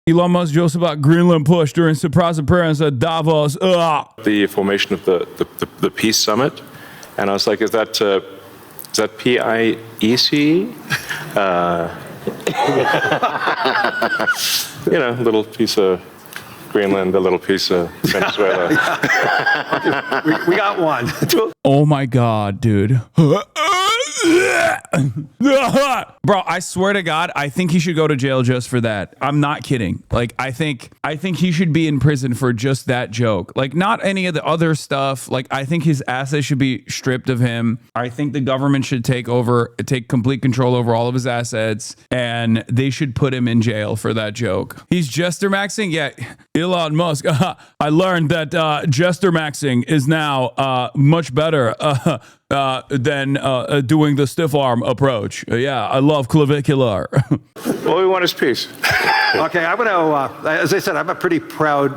Elon Musk jokes about Greenland push during surprise appearance at Davos. The formation of the Peace Summit, and I was like, is that PIEC? A little piece of Greenland, a little piece of Venezuela. we got one. Oh my God, dude. Bro, I swear to God, I think he should go to jail just for that. I'm not kidding. Like, I think he should be in prison for just that joke. Like, not any of the other stuff. Like, I think his assets should be stripped of him. I think the government should take complete control over all of his assets, and they should put him in jail for that joke. He's jester maxing? Yeah. Elon Musk. I learned that jester maxing is now much better than doing the stiff arm approach. Yeah, I love clavicular. All we want is peace. Okay, I'm going to, as I said, I'm a pretty proud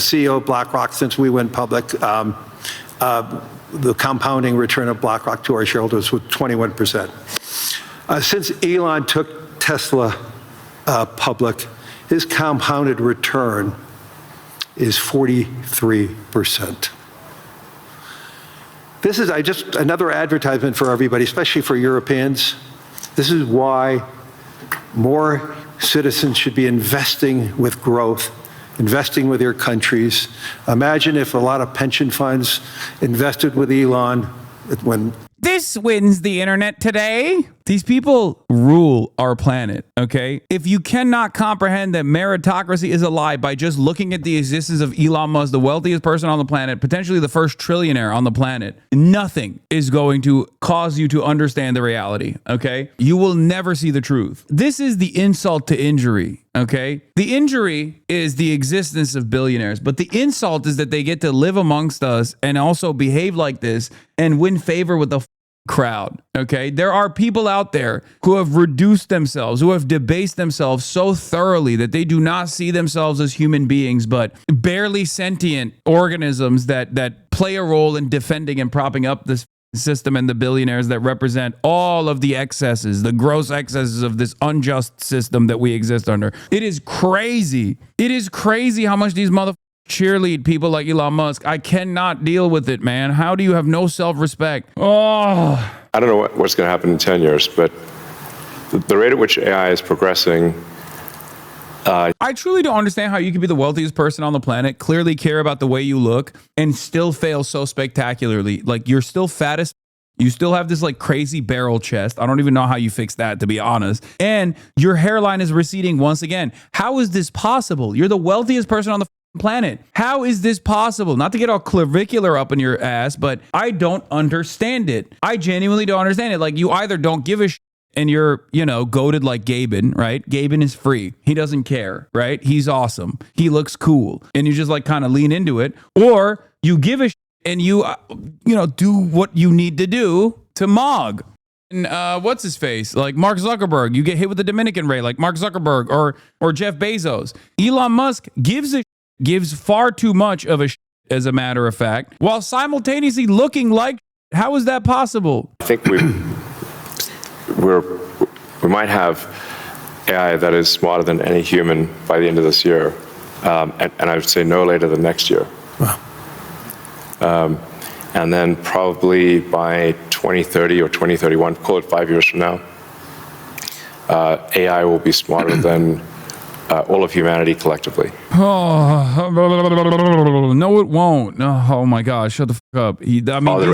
CEO of BlackRock since we went public. The compounding return of BlackRock to our shareholders was 21%. Since Elon took Tesla public, his compounded return is 43%. This is just another advertisement for everybody, especially for Europeans. This is why more citizens should be investing with growth, investing with their countries. Imagine if a lot of pension funds invested with Elon when this wins the internet today. These people rule our planet, okay? If you cannot comprehend that meritocracy is a lie by just looking at the existence of Elon Musk, the wealthiest person on the planet, potentially the first trillionaire on the planet, nothing is going to cause you to understand the reality, okay? You will never see the truth. This is the insult to injury, okay? The injury is the existence of billionaires, but the insult is that they get to live amongst us and also behave like this and win favor with the crowd, okay? There are people out there who have reduced themselves, who have debased themselves so thoroughly that they do not see themselves as human beings, but barely sentient organisms that play a role in defending and propping up this system and the billionaires that represent all of the excesses, the gross excesses of this unjust system that we exist under. It is crazy. It is crazy how much these motherfuckers cheerlead people like Elon Musk. I cannot deal with it, man. How do you have no self-respect? Oh, I don't know what's going to happen in 10 years, but the rate at which AI is progressing. I truly don't understand how you can be the wealthiest person on the planet, clearly care about the way you look, and still fail so spectacularly. Like, you're still fat as you still have this like crazy barrel chest. I don't even know how you fix that, to be honest. And your hairline is receding once again. How is this possible? You're the wealthiest person on the planet. How is this possible? Not to get all clavicular up in your ass, but I don't understand it. I genuinely don't understand it. Like, you either don't give a shit and you're, goated like Gaben, right? Gaben is free. He doesn't care, right? He's awesome. He looks cool. And you just like kind of lean into it. Or you give a shit and you, do what you need to do to Mog. And what's his face? Like Mark Zuckerberg. You get hit with the Dominican Ray like Mark Zuckerberg or Jeff Bezos. Elon Musk gives far too much of a shit, as a matter of fact, while simultaneously looking like shit. How is that possible? I think we might have AI that is smarter than any human by the end of this year, and I would say no later than next year. Wow. And then probably by 2030 or 2031, call it 5 years from now, AI will be smarter than all of humanity collectively. Oh, no, it won't. Oh my God, shut the fuck up. These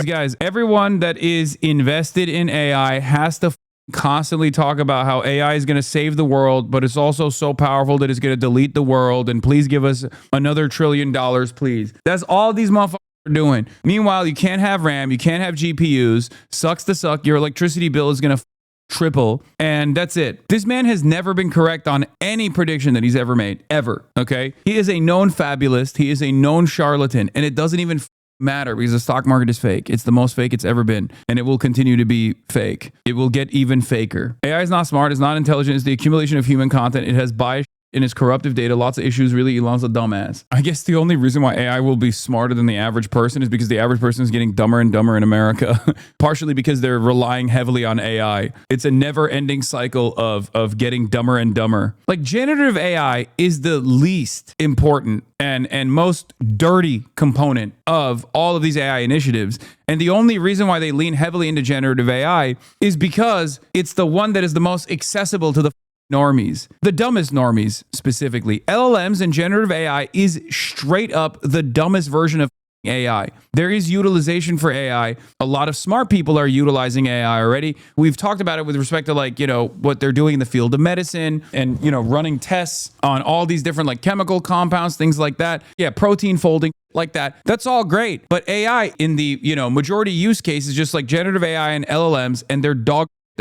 guys, everyone that is invested in AI has to constantly talk about how AI is going to save the world, but it's also so powerful that it's going to delete the world. And please give us another $1 trillion, please. That's all these motherfuckers are doing. Meanwhile, you can't have RAM, you can't have GPUs. Sucks to suck. Your electricity bill is going to triple, and that's it. This man has never been correct on any prediction that he's ever made, ever, okay? He is a known fabulist. He is a known charlatan, and it doesn't even matter because the stock market is fake. It's the most fake it's ever been, and it will continue to be fake. It will get even faker. AI is not smart. It's not intelligent. It's the accumulation of human content. It has bias in his corruptive data, lots of issues. Really, Elon's a dumbass. I guess the only reason why AI will be smarter than the average person is because the average person is getting dumber and dumber in America, partially because they're relying heavily on AI. It's a never-ending cycle of getting dumber and dumber. Like, generative AI is the least important and most dirty component of all of these AI initiatives. And the only reason why they lean heavily into generative AI is because it's the one that is the most accessible to the normies, the dumbest normies specifically. LLMs and generative AI is straight up the dumbest version of AI. There is utilization for AI. A lot of smart people are utilizing AI already. We've talked about it with respect to, like, what they're doing in the field of medicine and, running tests on all these different, like, chemical compounds, things like that. Yeah, protein folding like that. That's all great. But AI in the, majority use case is just like generative AI and LLMs, and they're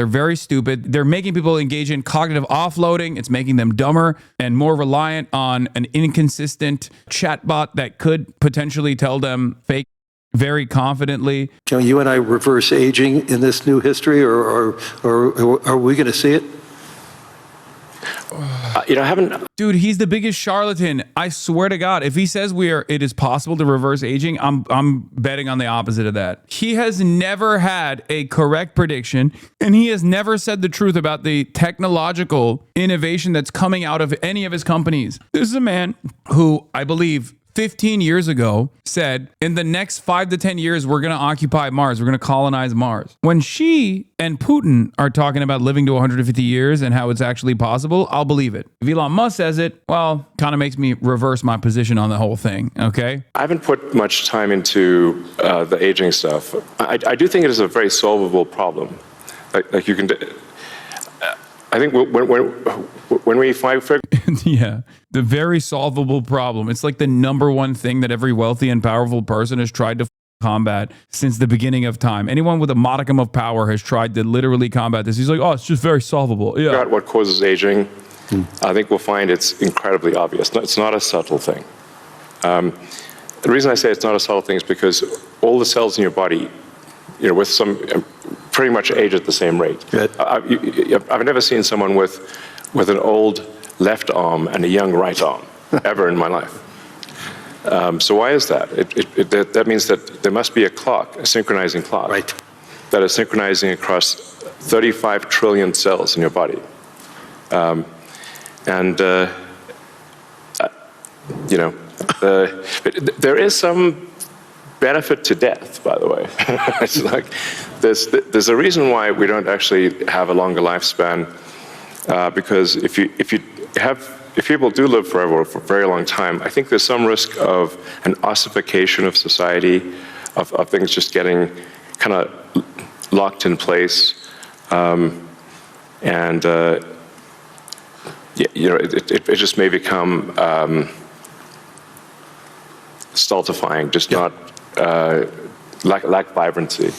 very stupid. They're making people engage in cognitive offloading. It's making them dumber and more reliant on an inconsistent chatbot that could potentially tell them fake very confidently. Can you and I reverse aging in this new history, or are we going to see it? I haven't. Dude, he's the biggest charlatan. I swear to God, if he says it is possible to reverse aging, I'm betting on the opposite of that. He has never had a correct prediction, and he has never said the truth about the technological innovation that's coming out of any of his companies. This is a man who, I believe, 15 years ago said, in the next 5 to 10 years, we're going to occupy Mars. We're going to colonize Mars. When she and Putin are talking about living to 150 years and how it's actually possible, I'll believe it. If Elon Musk says it, well, kind of makes me reverse my position on the whole thing, okay? I haven't put much time into the aging stuff. I do think it is a very solvable problem. Like you can. I think when we find yeah, the very solvable problem. It's like the number one thing that every wealthy and powerful person has tried to combat since the beginning of time. Anyone with a modicum of power has tried to literally combat this. He's like, oh, it's just very solvable. Yeah. Figure out what causes aging. I think we'll find it's incredibly obvious. It's not a subtle thing. The reason I say it's not a subtle thing is because all the cells in your body, with some pretty much age at the same rate. I've never seen someone with an old left arm and a young right arm ever in my life. So why is that? That means that there must be a clock, a synchronizing clock, Right. that is synchronizing across 35 trillion cells in your body. There is some benefit to death, by the way. It's like there's a reason why we don't actually have a longer lifespan, because if people do live forever for a very long time, I think there's some risk of an ossification of society, of things just getting kind of locked in place, it just may become stultifying, just not lack vibrancy.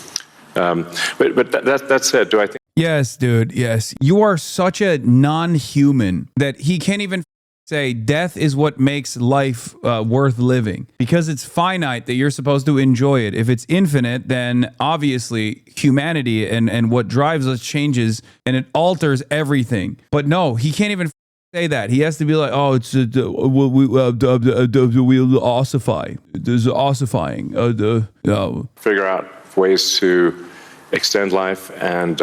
But that said, do I think? Yes, dude. Yes. You are such a non-human that he can't even say death is what makes life worth living, because it's finite that you're supposed to enjoy it. If it's infinite, then obviously humanity and what drives us changes and it alters everything. But no, he can't even say that. He has to be like, oh, it's we'll ossify. There's ossifying. Figure out ways to extend life and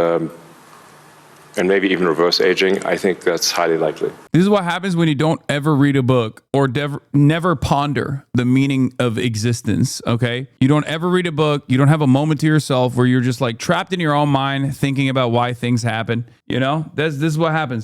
maybe even reverse aging. I think that's highly likely. This is what happens when you don't ever read a book or never ponder the meaning of existence, okay? You don't ever read a book. You don't have a moment to yourself where you're just like trapped in your own mind thinking about why things happen. This is what happens.